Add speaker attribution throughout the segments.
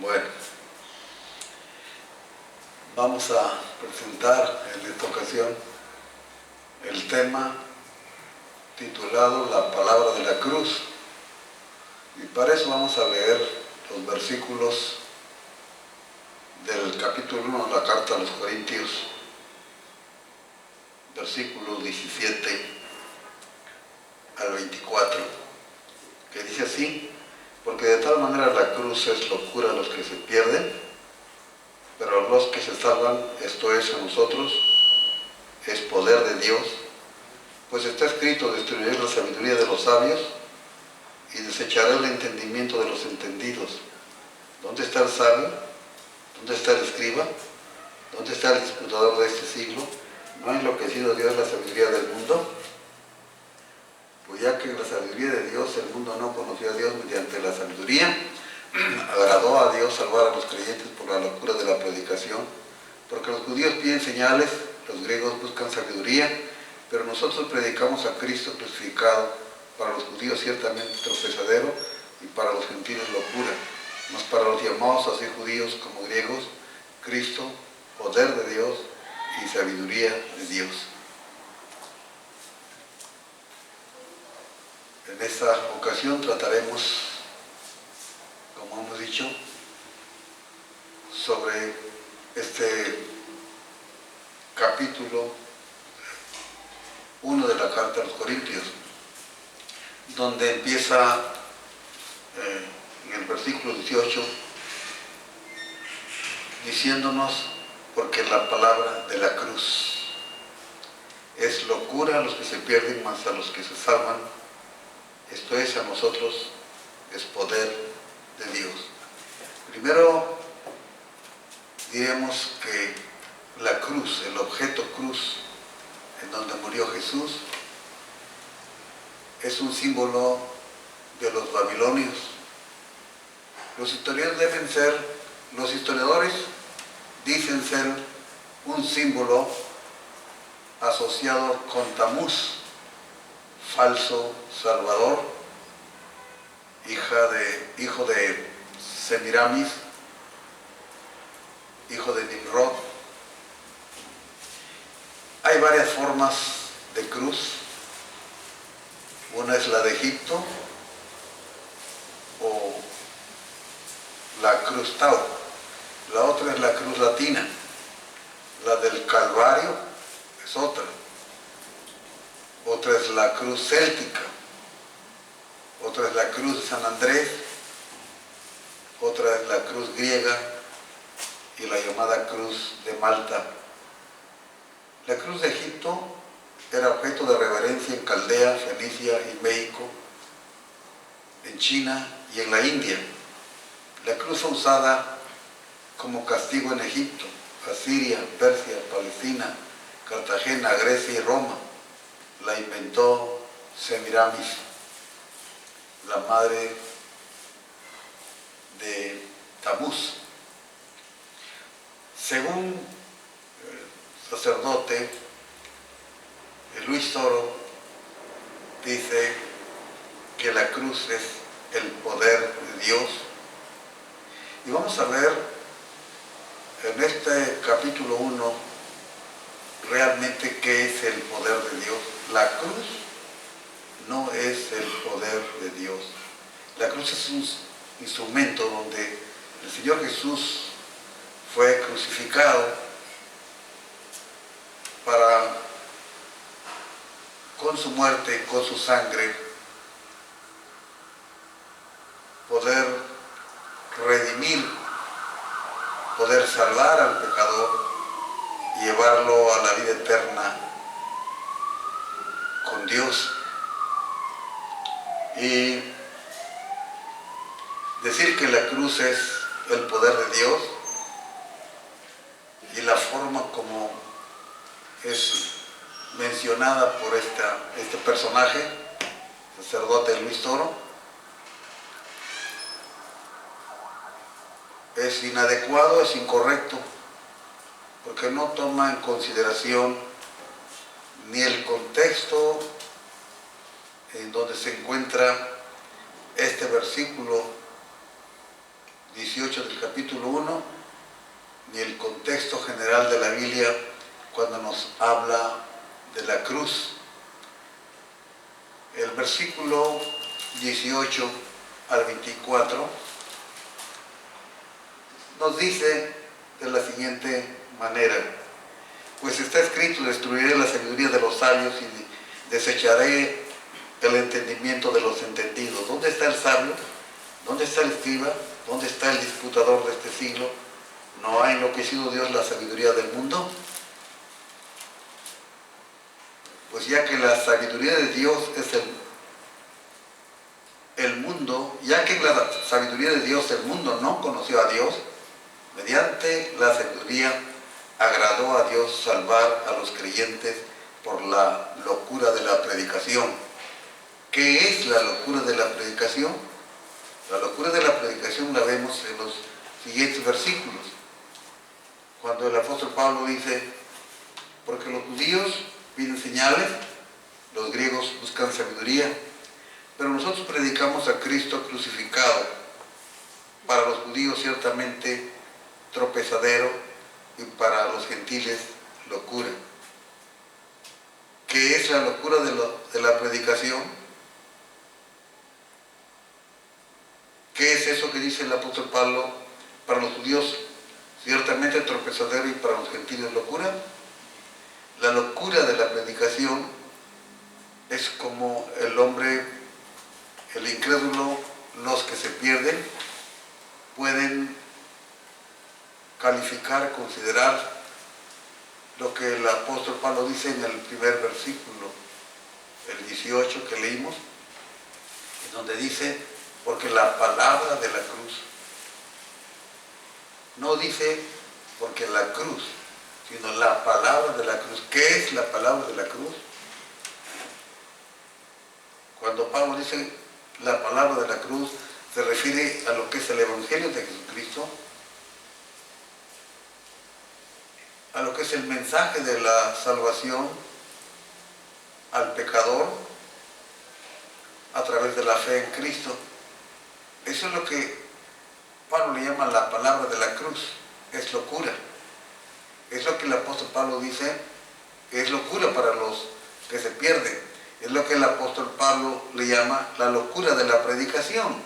Speaker 1: Bueno, vamos a presentar en esta ocasión el tema titulado La Palabra de la Cruz. Y para eso vamos a leer los versículos del capítulo 1 de la Carta a los Corintios, versículos 17 al 24, que dice así: porque de tal manera la cruz es locura a los que se pierden, pero a los que se salvan, esto es, a nosotros, es poder de Dios, pues está escrito: destruiré la sabiduría de los sabios y desecharé el entendimiento de los entendidos. ¿Dónde está el sabio? ¿Dónde está el escriba? ¿Dónde está el disputador de este siglo? ¿No ha enloquecido Dios la sabiduría del mundo? Pues ya que la sabiduría de Dios, el mundo no conoció a Dios mediante la sabiduría, agradó a Dios salvar a los creyentes por la locura de la predicación, porque los judíos piden señales, los griegos buscan sabiduría, pero nosotros predicamos a Cristo crucificado, para los judíos ciertamente tropezadero y para los gentiles locura, mas para los llamados así judíos como griegos, Cristo, poder de Dios y sabiduría de Dios. En esta ocasión trataremos, como hemos dicho, sobre este capítulo 1 de la Carta a los Corintios, donde empieza en el versículo 18 diciéndonos: porque la palabra de la cruz es locura a los que se pierden, mas a los que se salvan, esto es, a nosotros, es poder de Dios. Primero diremos que la cruz, el objeto cruz en donde murió Jesús, es un símbolo de los babilonios. Los historiadores dicen ser un símbolo asociado con Tamuz, falso salvador, hijo de Semiramis, hijo de Nimrod. Hay varias formas de cruz. Una es la de Egipto, o la cruz Tau. La otra es la cruz latina. La del Calvario es otra. Otra es la cruz céltica. Otra es la cruz de San Andrés. Otra es la cruz griega y la llamada cruz de Malta. La cruz de Egipto era objeto de reverencia en Caldea, Fenicia y México, en China y en la India. La cruz fue usada como castigo en Egipto, Asiria, Persia, Palestina, Cartagena, Grecia y Roma. La inventó Semiramis, la madre de Tamuz. Según el sacerdote Luis Toro, dice que la cruz es el poder de Dios. Y vamos a ver en este capítulo 1 realmente qué es el poder de Dios. La cruz no es el poder de Dios. La cruz es un instrumento donde el Señor Jesús fue crucificado para, con su muerte, con su sangre, poder redimir, poder salvar al pecador y llevarlo a la vida eterna con Dios. Y decir que la cruz es el poder de Dios y la forma como es mencionada por este personaje, sacerdote Luis Toro, es inadecuado, es incorrecto, porque no toma en consideración ni el contexto en donde se encuentra este versículo 18 del capítulo 1, ni el contexto general de la Biblia cuando nos habla de la cruz. El versículo 18 al 24 nos dice de la siguiente manera: pues está escrito, destruiré la sabiduría de los sabios y desecharé el entendimiento de los entendidos. ¿Dónde está el sabio? ¿Dónde está el escriba? ¿Dónde está el disputador de este siglo? ¿No ha enloquecido Dios la sabiduría del mundo? Pues ya que la sabiduría de Dios es el mundo, ya que en la sabiduría de Dios el mundo no conoció a Dios, mediante la sabiduría agradó a Dios salvar a los creyentes por la locura de la predicación. ¿Qué es la locura de la predicación? La locura de la predicación la vemos en los siguientes versículos, cuando el apóstol Pablo dice: porque los judíos piden señales, los griegos buscan sabiduría, pero nosotros predicamos a Cristo crucificado, para los judíos ciertamente tropezadero y para los gentiles locura. ¿Qué es la locura de la predicación? ¿Qué es eso que dice el apóstol Pablo? Para los judíos ciertamente tropezadero y para los gentiles locura. La locura de la predicación es como el hombre, el incrédulo, los que se pierden, pueden calificar, considerar lo que el apóstol Pablo dice en el primer versículo, el 18 que leímos, donde dice: porque la palabra de la cruz. No dice porque la cruz, sino la palabra de la cruz. ¿Qué es la palabra de la cruz? Cuando Pablo dice la palabra de la cruz, se refiere a lo que es el Evangelio de Jesucristo, a lo que es el mensaje de la salvación al pecador a través de la fe en Cristo. Eso es lo que Pablo le llama la palabra de la cruz. Es locura. Es lo que el apóstol Pablo dice, que es locura para los que se pierden. Es lo que el apóstol Pablo le llama la locura de la predicación.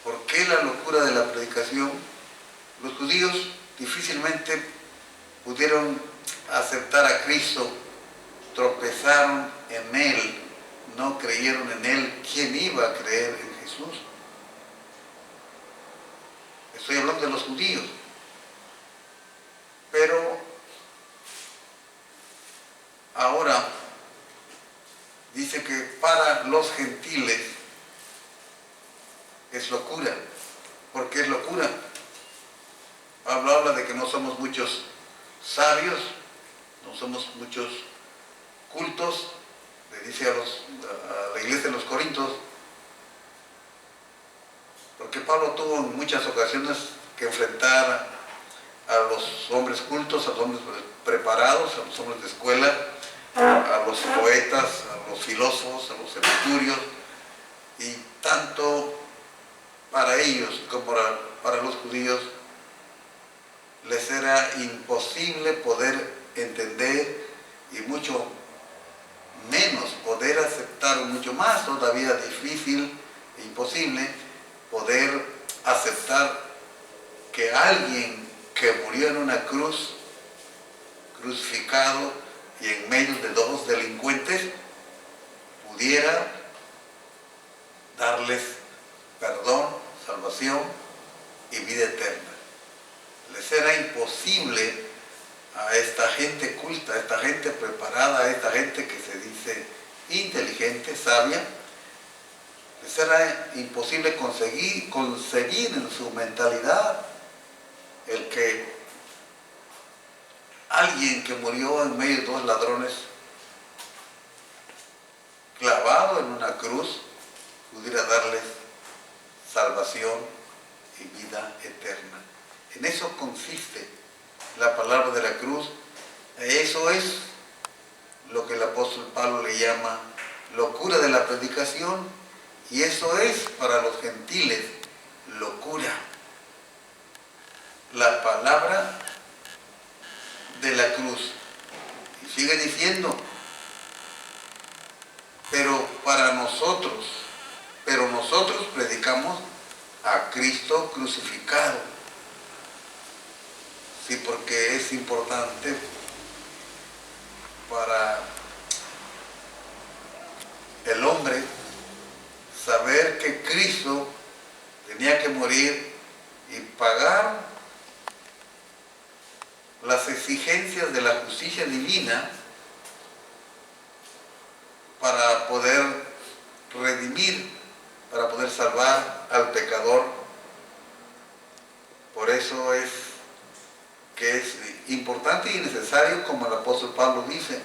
Speaker 1: ¿Por qué la locura de la predicación? Los judíos difícilmente pudieron aceptar a Cristo, tropezaron en Él, no creyeron en Él. ¿Quién iba a creer en Jesús? Estoy hablando de los judíos. Pero ahora dice que para los gentiles es locura. ¿Por qué es locura? Pablo habla de que no somos muchos sabios, no somos muchos cultos, le dice a la iglesia de los Corintios, porque Pablo tuvo en muchas ocasiones que enfrentar a los hombres cultos, a los hombres preparados, a los hombres de escuela, a los poetas, a los filósofos, a los epicúreos, y tanto para ellos como para los judíos les era imposible poder entender y mucho menos poder aceptar, mucho más todavía difícil e imposible poder aceptar que alguien que murió en una cruz, crucificado y en medio de dos delincuentes, pudiera darles perdón, salvación y vida eterna. Les era imposible a esta gente culta, a esta gente preparada, a esta gente que se dice inteligente, sabia, les era imposible concebir en su mentalidad el que alguien que murió en medio de dos ladrones, clavado en una cruz, pudiera darles salvación y vida eterna. En eso consiste la palabra de la cruz. Eso es lo que el apóstol Pablo le llama locura de la predicación, y eso es para los gentiles predicamos a Cristo crucificado. Sí, porque es importante para el hombre saber que Cristo tenía que morir y pagar las exigencias de la justicia divina para poder redimir, para poder salvar al pecador. Por eso es que es importante y necesario, como el apóstol Pablo dice,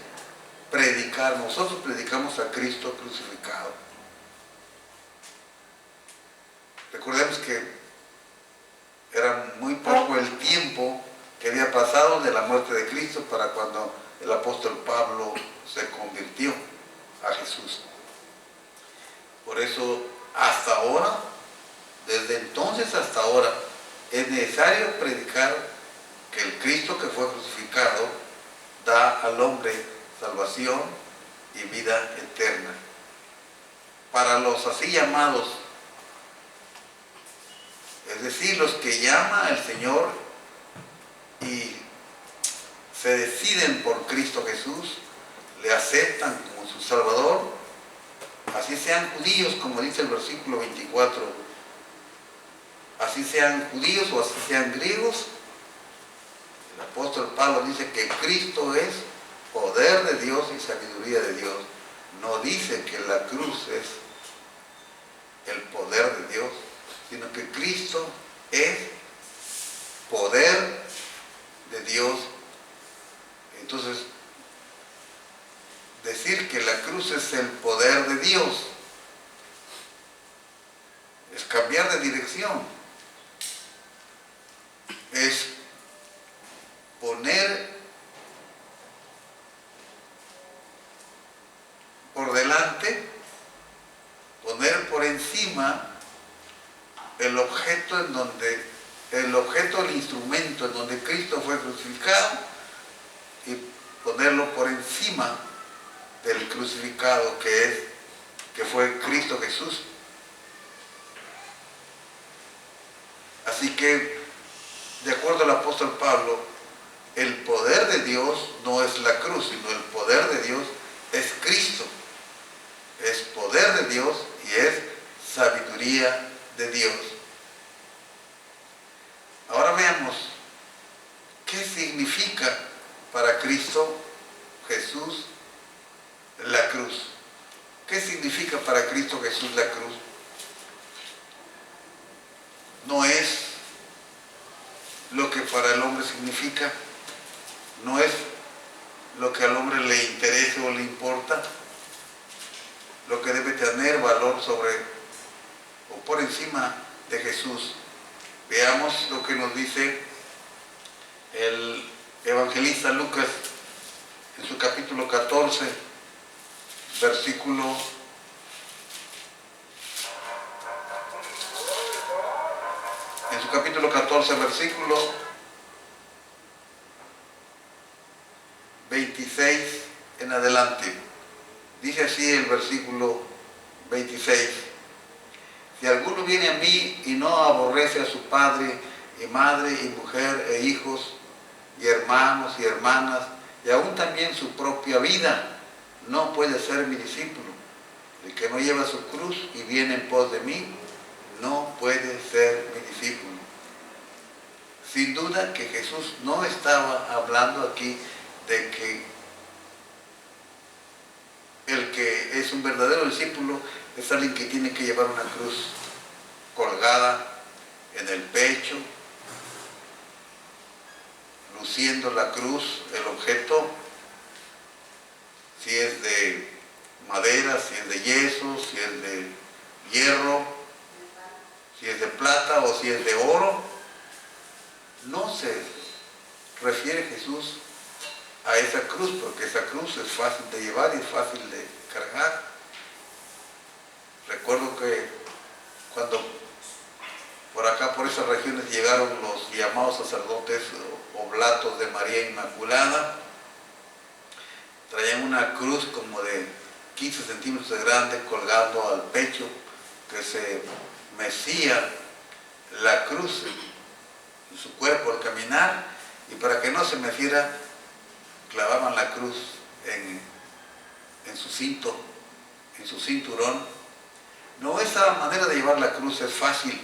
Speaker 1: predicar. Nosotros predicamos a Cristo crucificado. Recordemos que era muy poco el tiempo que había pasado de la muerte de Cristo para cuando el apóstol Pablo se convirtió a Jesús. Por eso, hasta ahora, desde entonces hasta ahora, es necesario predicar que el Cristo que fue crucificado da al hombre salvación y vida eterna. Para los así llamados, es decir, los que llama el Señor y se deciden por Cristo Jesús, le aceptan como su Salvador, así sean judíos, como dice el versículo 24, así sean judíos o así sean griegos. El apóstol Pablo dice que Cristo es poder de Dios y sabiduría de Dios. No dice que la cruz es el poder de Dios, sino que Cristo es poder de Dios. Entonces, decir que la cruz es el poder de Dios es cambiar de dirección, es poner por delante, poner por encima el objeto el instrumento en donde Cristo fue crucificado, y ponerlo por encima del crucificado que fue Cristo Jesús. Así que, de acuerdo al apóstol Pablo, el poder de Dios no es la cruz, sino el poder de Dios es Cristo. Es poder de Dios y es sabiduría de Dios. Ahora veamos qué significa para Cristo Jesús la cruz. ¿Qué significa para Cristo Jesús la cruz? No es lo que para el hombre significa, no es lo que al hombre le interesa o le importa, lo que debe tener valor sobre o por encima de Jesús. Veamos lo que nos dice el evangelista Lucas en su capítulo 14, versículo 26 en adelante. Dice así el versículo 26. Si alguno viene a mí y no aborrece a su padre y madre y mujer e hijos y hermanos y hermanas y aún también su propia vida, no puede ser mi discípulo. El que no lleva su cruz y viene en pos de mí, no puede ser mi discípulo. Sin duda que Jesús no estaba hablando aquí de que el que es un verdadero discípulo es alguien que tiene que llevar una cruz colgada en el pecho, luciendo la cruz, el objeto, si es de madera, si es de yeso, si es de hierro, si es de plata o si es de oro. No se refiere Jesús a esa cruz, porque esa cruz es fácil de llevar y es fácil de cargar. Recuerdo que cuando por acá, por esas regiones, llegaron los llamados sacerdotes oblatos de María Inmaculada, traían una cruz como de 15 centímetros de grande colgando al pecho, que se mecía la cruz en su cuerpo al caminar, y para que no se meciera, clavaban la cruz en su cinto, en su cinturón. No, esa manera de llevar la cruz es fácil.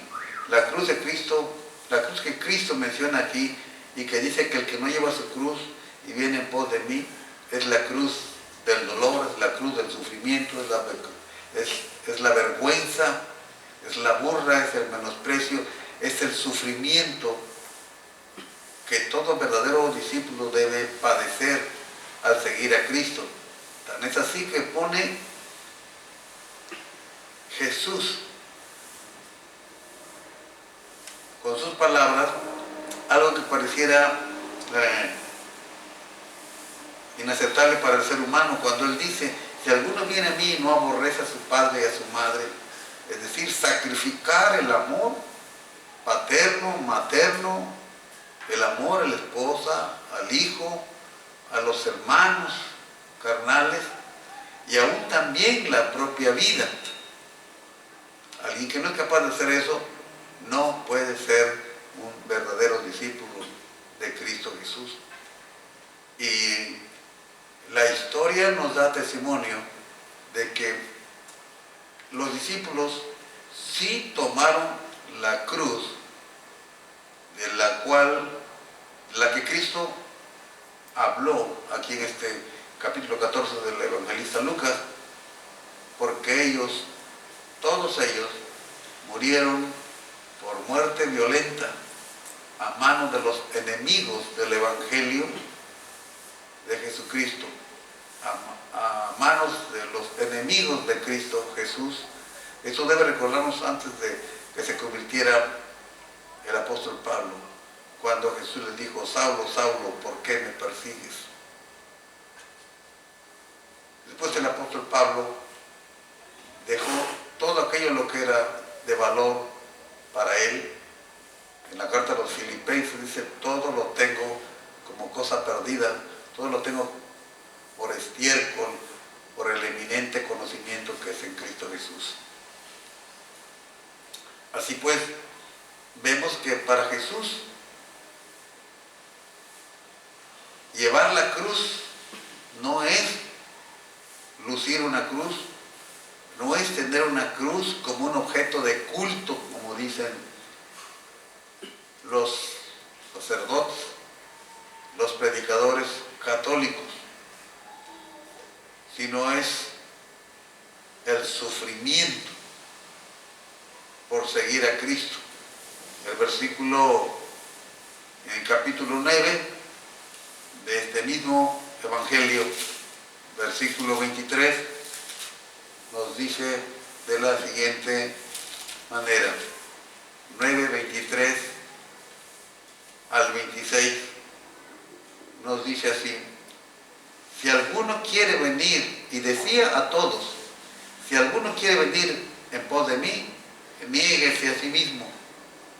Speaker 1: La cruz de Cristo, la cruz que Cristo menciona aquí y que dice que el que no lleva su cruz y viene en pos de mí, es la cruz del dolor, es la cruz del sufrimiento, es la vergüenza, es la burla, es el menosprecio, es el sufrimiento que todo verdadero discípulo debe padecer al seguir a Cristo. Tan es así que pone Jesús con sus palabras algo que pareciera inaceptable para el ser humano, cuando él dice: si alguno viene a mí y no aborrece a su padre y a su madre, es decir, sacrificar el amor paterno, materno, el amor a la esposa, al hijo, a los hermanos carnales, y aún también la propia vida. Alguien que no es capaz de hacer eso no puede ser un verdadero discípulo de Cristo Jesús. Y la historia nos da testimonio de que los discípulos sí tomaron la cruz de la que Cristo habló aquí en este capítulo 14 del evangelista Lucas, porque ellos, todos ellos, murieron por muerte violenta a manos de los enemigos del evangelio de Jesucristo, a manos de los enemigos de Cristo Jesús. Esto debe recordarnos antes de que se convirtiera el apóstol Pablo, cuando Jesús les dijo: Saulo, Saulo, ¿por qué me persigues? Después el apóstol Pablo dejó todo aquello lo que era de valor para él. En la carta a los Filipenses dice: todo lo tengo como cosa perdida, todo lo tengo por estiércol, por el eminente conocimiento que es en Cristo Jesús. Así pues, vemos que para Jesús llevar la cruz no es lucir una cruz, no es tener una cruz como un objeto de culto, como dicen los sacerdotes, los predicadores católicos, sino es el sufrimiento por seguir a Cristo. El versículo, en el capítulo 9 de este mismo evangelio, versículo 23, nos dice de la siguiente manera: 9:23 al 26, nos dice así: si alguno quiere venir, y decía a todos, si alguno quiere venir en pos de mí, niéguese a sí mismo,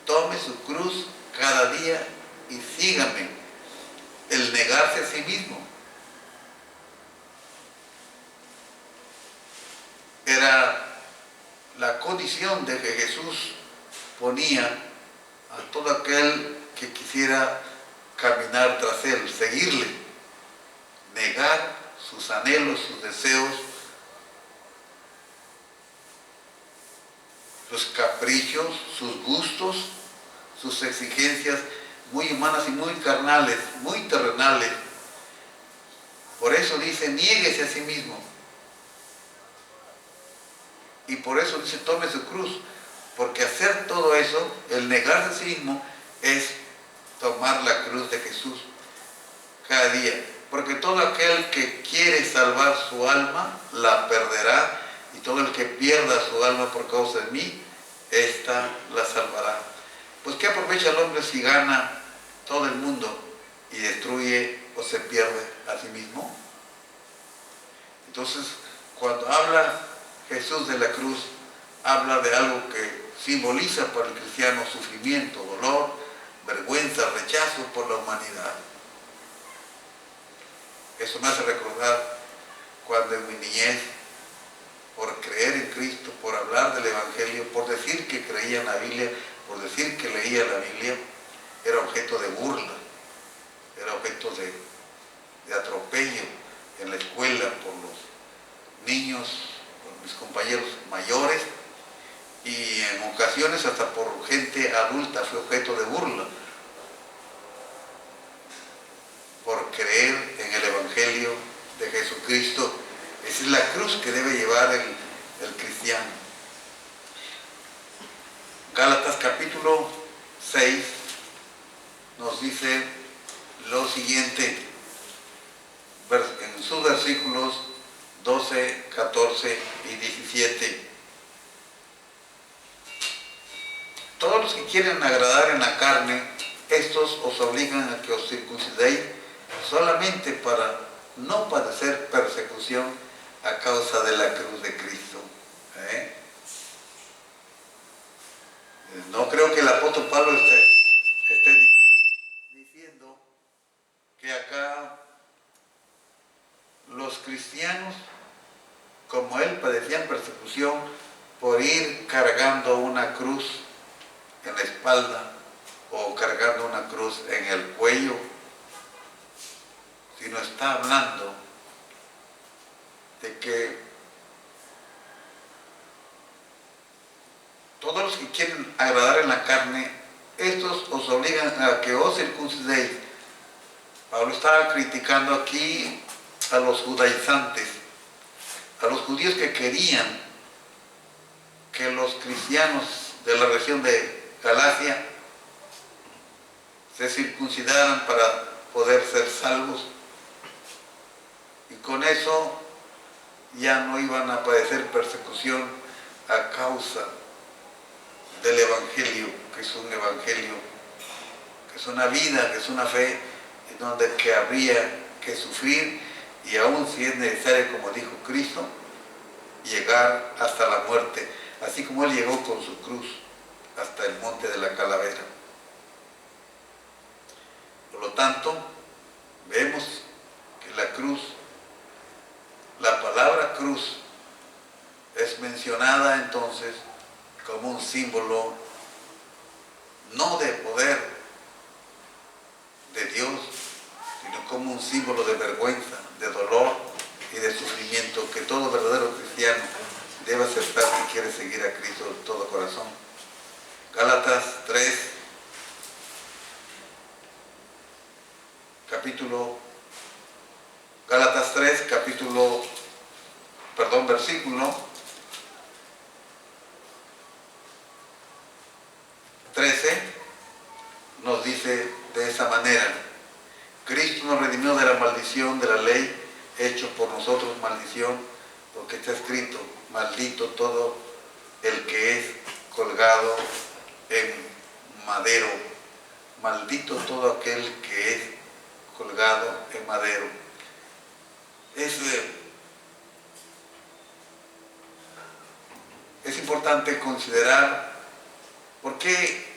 Speaker 1: tome su cruz cada día y sígame. El negarse a sí mismo era la condición de que Jesús ponía a todo aquel que quisiera caminar tras él, seguirle, negar sus anhelos, sus deseos, sus caprichos, sus gustos, sus exigencias muy humanas y muy carnales, muy terrenales. Por eso dice: niéguese a sí mismo. Y por eso dice: tome su cruz. Porque hacer todo eso, el negarse a sí mismo, es tomar la cruz de Jesús cada día. Porque todo aquel que quiere salvar su alma, la perderá. Y todo el que pierda su alma por causa de mí, ésta la salvará. Pues ¿qué aprovecha el hombre si gana todo el mundo y destruye o se pierde a sí mismo? Entonces, cuando habla Jesús de la cruz, habla de algo que simboliza para el cristiano sufrimiento, dolor, vergüenza, rechazo por la humanidad. Eso me hace recordar cuando en mi niñez, por creer en Cristo, por hablar del Evangelio, por decir que creía en la Biblia, por decir que leía la Biblia, era objeto de burla, era objeto de atropello en la escuela por los niños, por mis compañeros mayores, y en ocasiones hasta por gente adulta fue objeto de burla por creer en el Evangelio de Jesucristo. Esa es la cruz que debe llevar el cristiano. Gálatas capítulo 6 nos dice lo siguiente en sus versículos 12, 14 y 17. Todos los que quieren agradar en la carne, estos os obligan a que os circuncidéis solamente para no padecer persecución a causa de la cruz de Cristo. No creo que el apóstol Pablo esté diciendo que acá los cristianos, como él, padecían persecución por ir cargando una cruz en la espalda o cargando una cruz en el cuello, sino está hablando de que todos los que quieren agradar en la carne, estos os obligan a que os circuncidéis. Pablo estaba criticando aquí a los judaizantes, a los judíos que querían que los cristianos de la región de Galacia se circuncidaran para poder ser salvos, y con eso ya no iban a padecer persecución a causa del Evangelio, que es un Evangelio, que es una vida, que es una fe, en donde que habría que sufrir, y aún si es necesario, como dijo Cristo, llegar hasta la muerte, así como él llegó con su cruz hasta el monte de la calavera. Por lo tanto, vemos que la cruz, la palabra cruz, es mencionada entonces como un símbolo no de poder de Dios, sino como un símbolo de vergüenza, de dolor y de sufrimiento que todo verdadero cristiano debe aceptar si quiere seguir a Cristo de todo corazón. Gálatas 3, versículo 13, nos dice de esa manera: Cristo nos redimió de la maldición de la ley, hecho por nosotros maldición, porque está escrito: maldito todo el que es colgado en madero. Maldito todo aquel que es colgado en madero. Es importante considerar por qué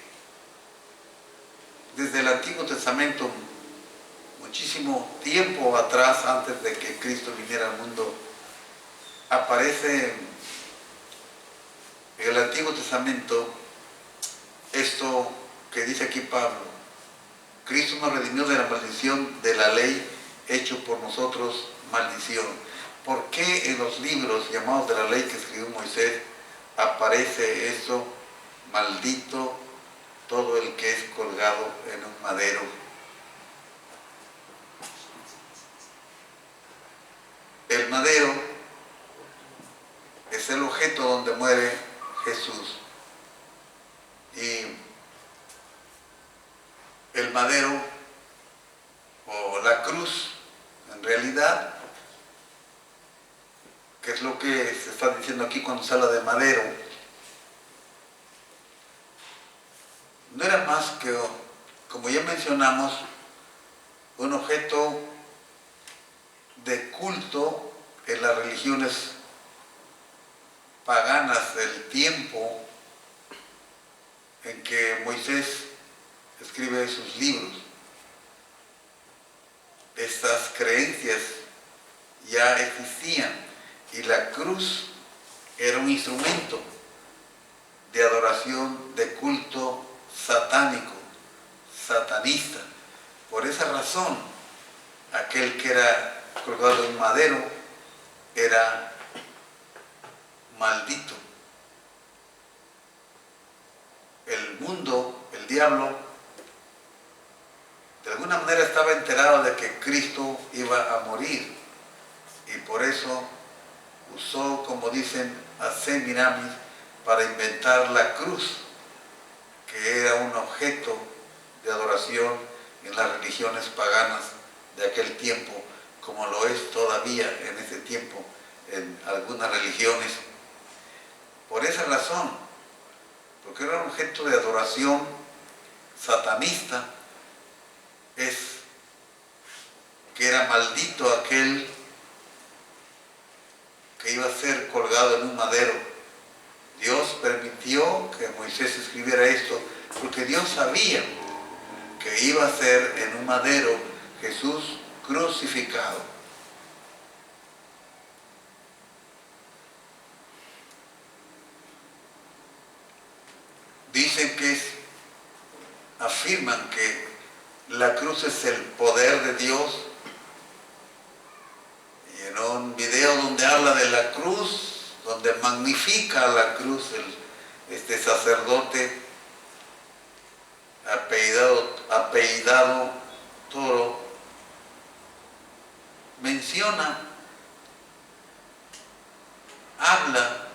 Speaker 1: desde el Antiguo Testamento, muchísimo tiempo atrás, antes de que Cristo viniera al mundo, aparece en el Antiguo Testamento esto que dice aquí Pablo: Cristo nos redimió de la maldición de la ley, hecho por nosotros maldición. ¿Por qué en los libros llamados de la ley que escribió Moisés aparece esto: maldito todo el que es colgado en un madero? El madero es el objeto donde muere Jesús, y el madero o la cruz, en realidad, que es lo que se está diciendo aquí cuando se habla de madero, no era más que, como ya mencionamos, un objeto de culto en las religiones paganas del tiempo en que Moisés escribe sus libros. Estas creencias ya existían, y la cruz era un instrumento de adoración, de culto satánico, satanista. Por esa razón, aquel que era colgado en un madero era maldito. El mundo, el diablo, de alguna manera estaba enterado de que Cristo iba a morir, y por eso usó, como dicen, a Semiramis para inventar la cruz, que era un objeto de adoración en las religiones paganas de aquel tiempo, como lo es todavía en este tiempo en algunas religiones. Por esa razón, porque era un objeto de adoración satanista, es que era maldito aquel que iba a ser colgado en un madero. Dios permitió que Moisés escribiera esto porque Dios sabía que iba a ser en un madero Jesús crucificado. Dicen afirman que la cruz es el poder de Dios. Y en un video donde habla de la cruz, donde magnifica la cruz, este sacerdote apellidado Toro, habla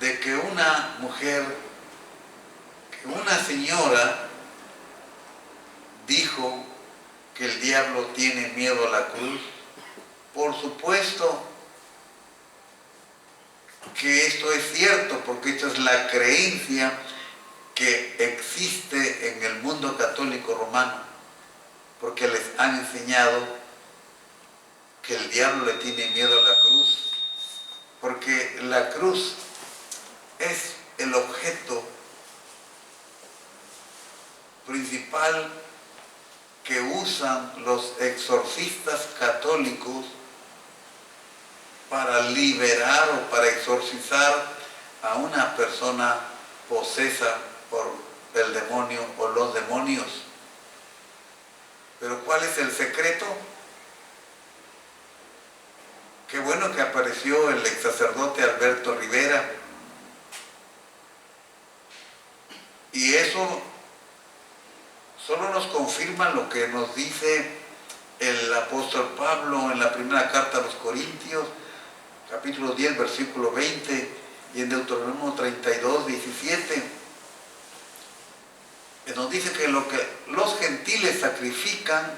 Speaker 1: de que una mujer, que una señora dijo que el diablo tiene miedo a la cruz. Por supuesto que esto es cierto, porque esta es la creencia que existe en el mundo católico romano, porque les han enseñado que el diablo le tiene miedo a la cruz, porque la cruz es el objeto principal que usan los exorcistas católicos para liberar o para exorcizar a una persona posesa por el demonio o los demonios. Pero ¿cuál es el secreto? Qué bueno que apareció el ex sacerdote Alberto Rivera. Y eso solo nos confirma lo que nos dice el apóstol Pablo en la primera carta a los Corintios, capítulo 10, versículo 20, y en Deuteronomio 32, 17. Nos dice que lo que los gentiles sacrifican,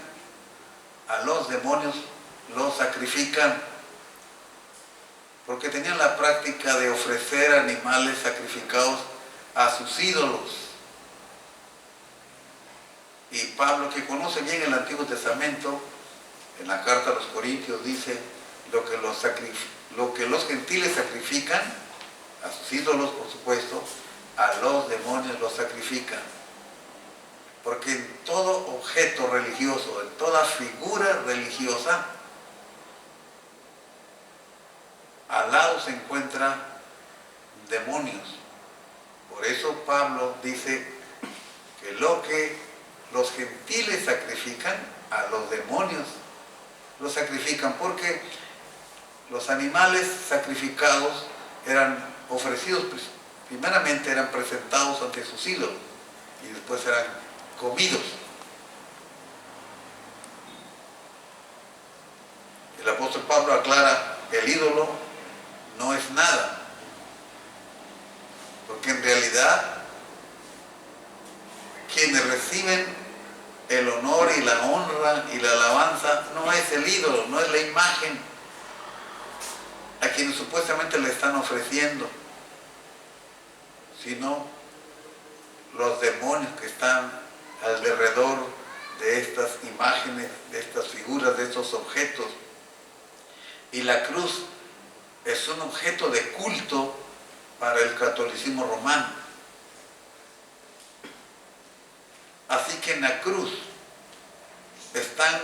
Speaker 1: a los demonios los sacrifican, porque tenían la práctica de ofrecer animales sacrificados a sus ídolos. Y Pablo, que conoce bien el Antiguo Testamento, en la carta a los Corintios dice lo que los gentiles sacrifican, a sus ídolos por supuesto, a los demonios los sacrifican. Porque en todo objeto religioso, en toda figura religiosa, al lado se encuentran demonios. Por eso Pablo dice que lo que los gentiles sacrifican, a los demonios los sacrifican, porque los animales sacrificados eran ofrecidos, primeramente eran presentados ante sus ídolos y después eran comidos. El apóstol Pablo aclara: el ídolo no es nada, porque en realidad quienes reciben el honor y la honra y la alabanza no es el ídolo, no es la imagen a quienes supuestamente le están ofreciendo, sino los demonios que están alrededor de estas imágenes, de estas figuras, de estos objetos. Y la cruz es un objeto de culto para el catolicismo romano. Así que en la cruz están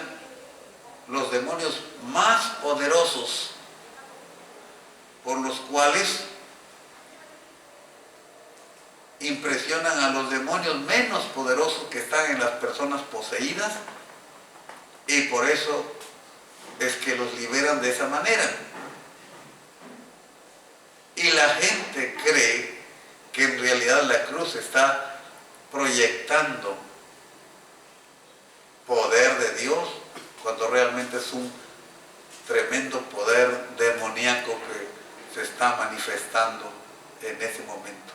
Speaker 1: los demonios más poderosos, por los cuales impresionan a los demonios menos poderosos que están en las personas poseídas, y por eso es que los liberan de esa manera. Y la gente cree que en realidad la cruz está proyectando poder de Dios, cuando realmente es un tremendo poder demoníaco que se está manifestando en ese momento.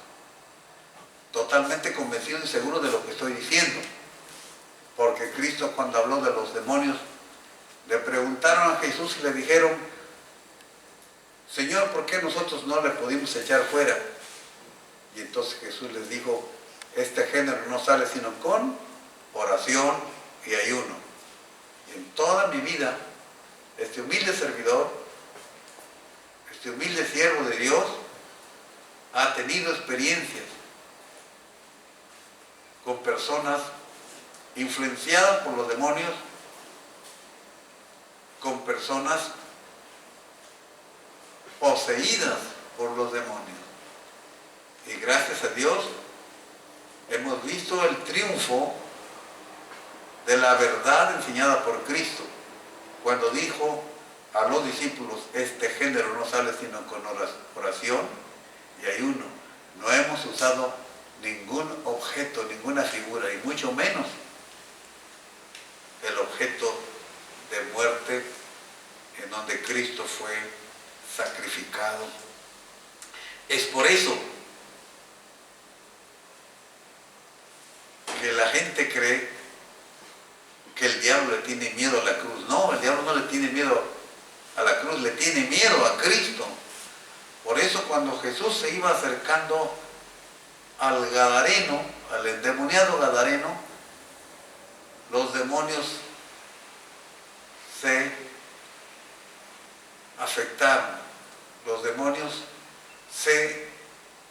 Speaker 1: Totalmente convencido y seguro de lo que estoy diciendo, porque Cristo, cuando habló de los demonios, le preguntaron a Jesús y le dijeron: Señor, ¿por qué nosotros no le pudimos echar fuera? Y entonces Jesús les dijo: este género no sale sino con oración y ayuno. Y en toda mi vida, este humilde servidor, este humilde siervo de Dios, ha tenido experiencias con personas influenciadas por los demonios, con personas poseídas por los demonios. Y gracias a Dios hemos visto el triunfo de la verdad enseñada por Cristo, cuando dijo a los discípulos: este género no sale sino con oración y ayuno. No hemos usado ningún objeto, ninguna figura, y mucho menos el objeto de muerte en donde Cristo fue sacrificado. Es por eso que la gente cree que el diablo le tiene miedo a la cruz. No, el diablo no le tiene miedo a la cruz, le tiene miedo a Cristo. Por eso cuando Jesús se iba acercando al Gadareno, al endemoniado Gadareno, los demonios se afectaron, los demonios se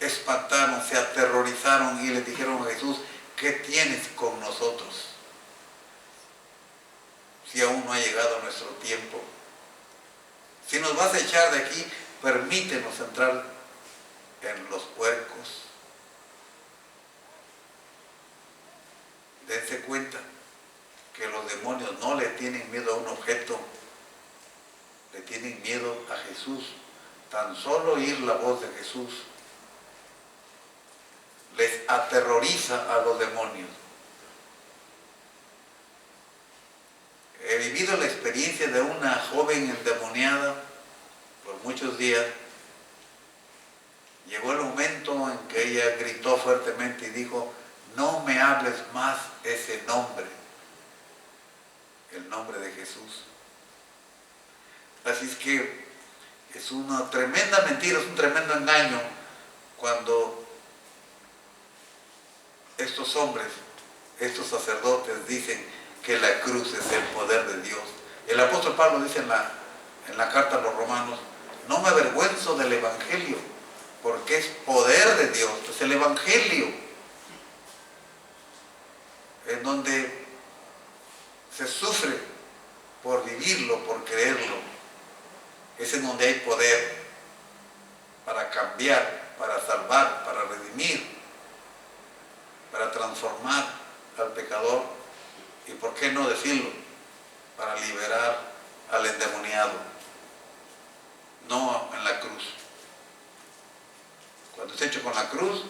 Speaker 1: espantaron, se aterrorizaron y le dijeron a Jesús: ¿qué tienes con nosotros? Si aún no ha llegado nuestro tiempo. Si nos vas a echar de aquí, permítenos entrar en los puercos. Dense cuenta que los demonios no le tienen miedo a un objeto, le tienen miedo a Jesús. Tan solo oír la voz de Jesús les aterroriza a los demonios. He vivido la experiencia de una joven endemoniada por muchos días. Llegó el momento en que ella gritó fuertemente y dijo: no me hables más ese nombre, el nombre de Jesús. Así es que es una tremenda mentira, es un tremendo engaño cuando estos hombres, estos sacerdotes dicen que la cruz es el poder de Dios. El apóstol Pablo dice en la carta a los romanos: no me avergüenzo del evangelio, porque es poder de Dios. Es el evangelio en donde se sufre por vivirlo, por creerlo. Es en donde hay poder para cambiar, para salvar, para redimir, para transformar al pecador, y por qué no decirlo, para liberar al endemoniado. No en la cruz. Cuando es hecho con la cruz,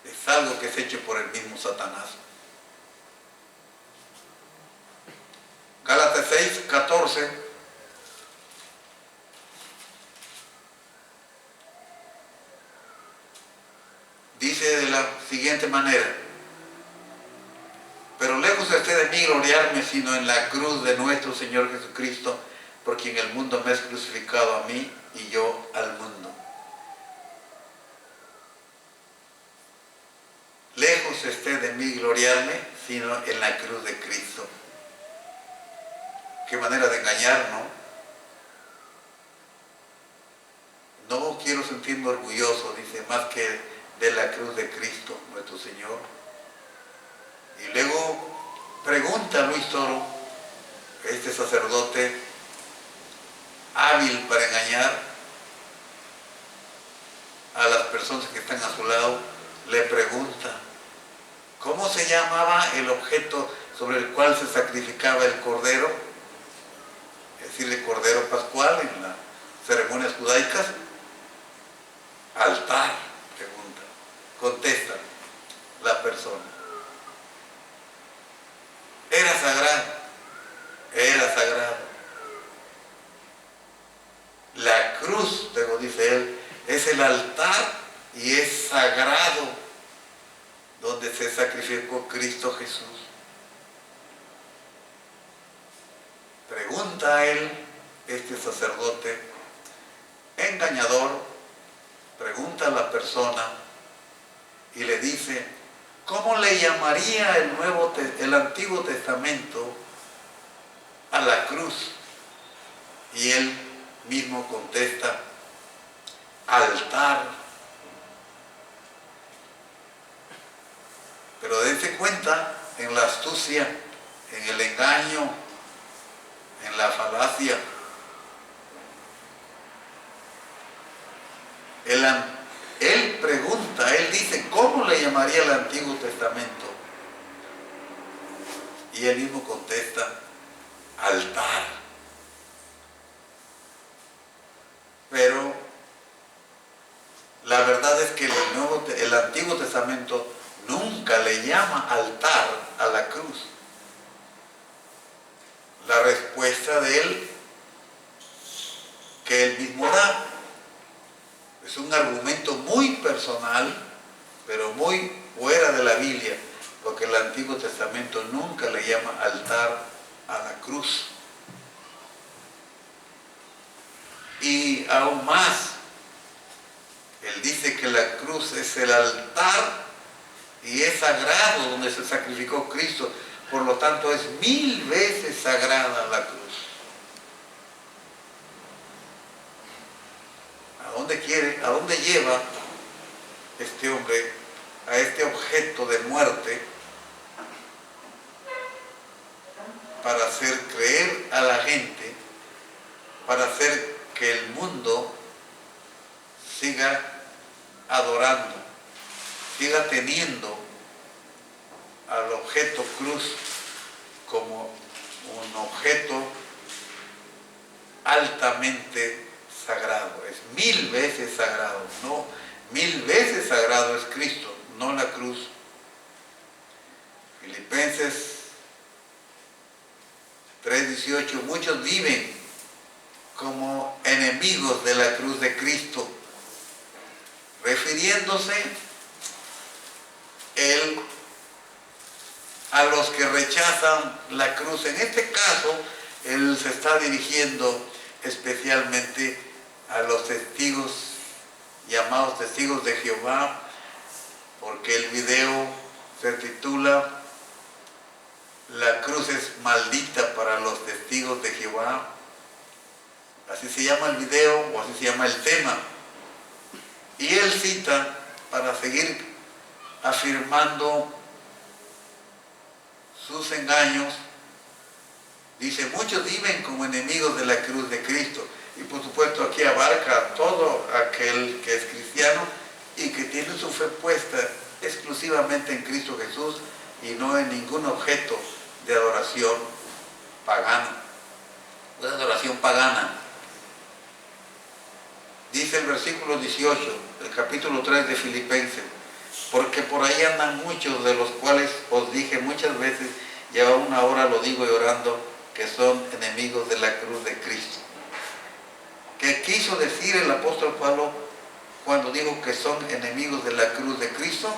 Speaker 1: es algo que es hecho por el mismo Satanás. Gálatas 6:14 dice de la siguiente manera: pero lejos esté de mí gloriarme, sino en la cruz de nuestro Señor Jesucristo, por quien el mundo me es crucificado a mí y yo al mundo. Lejos esté de mí gloriarme, sino en la cruz de Cristo. Qué manera de engañar, ¿no? No quiero sentirme orgulloso, dice, más que de la cruz de Cristo, nuestro Señor. Y luego pregunta a Luis Toro, este sacerdote hábil para engañar a las personas que están a su lado, le pregunta, ¿cómo se llamaba el objeto sobre el cual se sacrificaba el cordero? Es decir, el cordero pascual en las ceremonias judaicas. Altar, pregunta. Contesta la persona. Era sagrado. Era sagrado. La cruz, luego dice él, es el altar y es sagrado donde se sacrificó Cristo Jesús. Pregunta a él, este sacerdote, engañador, pregunta a la persona y le dice, ¿cómo le llamaría el Antiguo Testamento a la cruz? Y él mismo contesta, altar. Pero dense cuenta en la astucia, en el engaño, en la falacia. Él pregunta, él dice, ¿cómo le llamaría el Antiguo Testamento? Y él mismo contesta, altar. Pero la verdad es que el Antiguo Testamento nunca le llama altar a la cruz. La respuesta de él, que él mismo da, es un argumento muy personal, pero muy fuera de la Biblia, porque el Antiguo Testamento nunca le llama altar a la cruz. Y aún más, él dice que la cruz es el altar y es sagrado donde se sacrificó Cristo, por lo tanto es 1000 veces sagrada la cruz. ¿A dónde lleva este hombre a este objeto de muerte para hacer creer a la gente, para hacer que el mundo siga adorando, siga teniendo al objeto cruz como un objeto altamente sagrado? Es 1000 veces sagrado, no, 1000 veces sagrado es Cristo, no la cruz. Filipenses 3:18, muchos viven como enemigos de la cruz de Cristo, refiriéndose él a los que rechazan la cruz. En este caso, él se está dirigiendo especialmente a los testigos, llamados testigos de Jehová, porque el video se titula La cruz es maldita para los testigos de Jehová. Así se llama el video, o así se llama el tema. Y él cita, para seguir afirmando sus engaños, dice, muchos viven como enemigos de la cruz de Cristo. Y por supuesto aquí abarca a todo aquel que es cristiano y que tiene su fe puesta exclusivamente en Cristo Jesús y no en ningún objeto de adoración pagana, de adoración pagana. Dice el versículo 18 del capítulo 3 de Filipenses, porque por ahí andan muchos, de los cuales os dije muchas veces, y aún ahora lo digo llorando, que son enemigos de la cruz de Cristo. ¿Qué quiso decir el apóstol Pablo cuando dijo que son enemigos de la cruz de Cristo?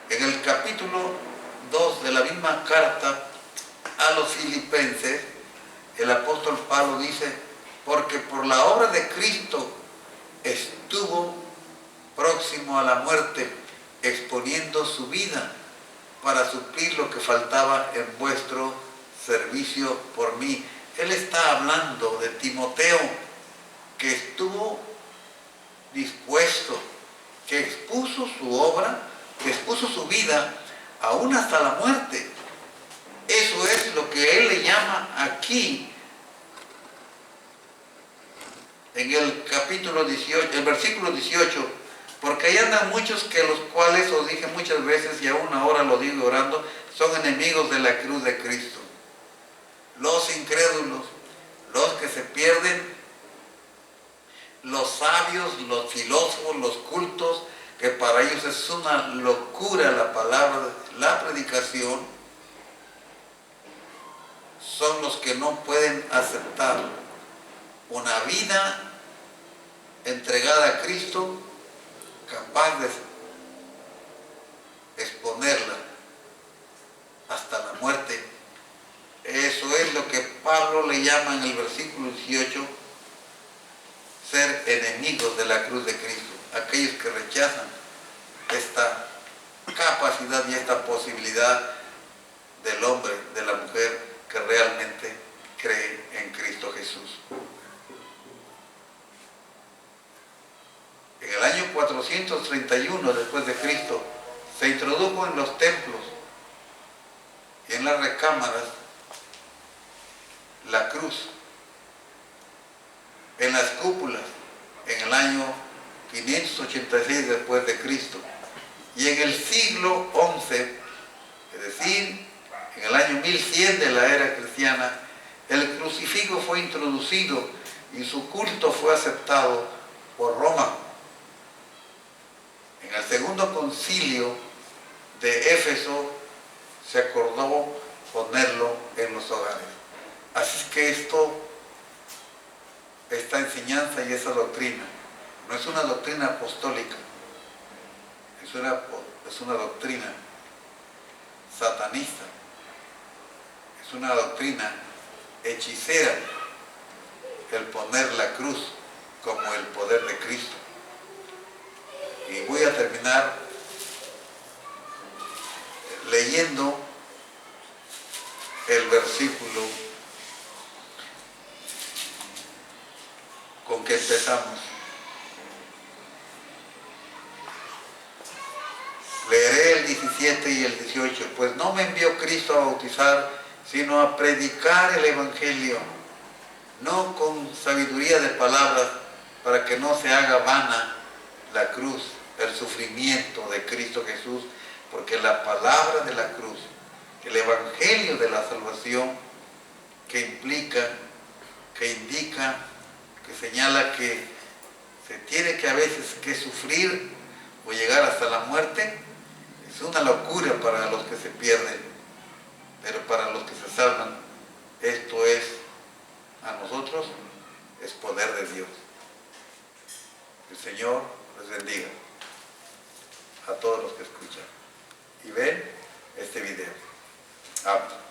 Speaker 1: En el capítulo 2 de la misma carta a los filipenses, el apóstol Pablo dice, porque por la obra de Cristo estuvo próximo a la muerte, exponiendo su vida para suplir lo que faltaba en vuestro servicio por mí. Él está hablando de Timoteo, que estuvo dispuesto, que expuso su obra, que expuso su vida, aún hasta la muerte. Eso es lo que él le llama aquí, en el capítulo 18, el versículo 18 Porque ahí andan muchos que los cuales, os dije muchas veces y aún ahora lo digo orando, son enemigos de la cruz de Cristo. Los incrédulos, los que se pierden, los sabios, los filósofos, los cultos, que para ellos es una locura la palabra, la predicación, son los que no pueden aceptar una vida entregada a Cristo, capaz de exponerla hasta la muerte. Eso es lo que Pablo le llama en el versículo 18, ser enemigos de la cruz de Cristo, aquellos que rechazan esta capacidad y esta posibilidad del hombre, de la mujer que realmente cree en Cristo Jesús. En el año 431 después de Cristo se introdujo en los templos y en las recámaras la cruz, en las cúpulas, en el año 586 después de Cristo, y en el siglo XI, es decir, en el año 1100 de la era cristiana, el crucifijo fue introducido y su culto fue aceptado por Roma. En el segundo concilio de Éfeso se acordó ponerlo en los hogares. Así es que esta enseñanza y esa doctrina no es una doctrina apostólica, es una doctrina satanista, es una doctrina hechicera, el poner la cruz como el poder de Cristo. Y voy a terminar leyendo el versículo con que empezamos. Leeré el 17 y el 18. Pues no me envió Cristo a bautizar, sino a predicar el Evangelio, no con sabiduría de palabras, para que no se haga vana la cruz, el sufrimiento de Cristo Jesús, porque la palabra de la cruz, el Evangelio de la salvación, que implica, que indica, que señala que se tiene que a veces que sufrir o llegar hasta la muerte, es una locura para los que se pierden, pero para los que se salvan, esto es, a nosotros, es poder de Dios. El Señor les bendiga a todos los que escuchan y ven este video. Amén.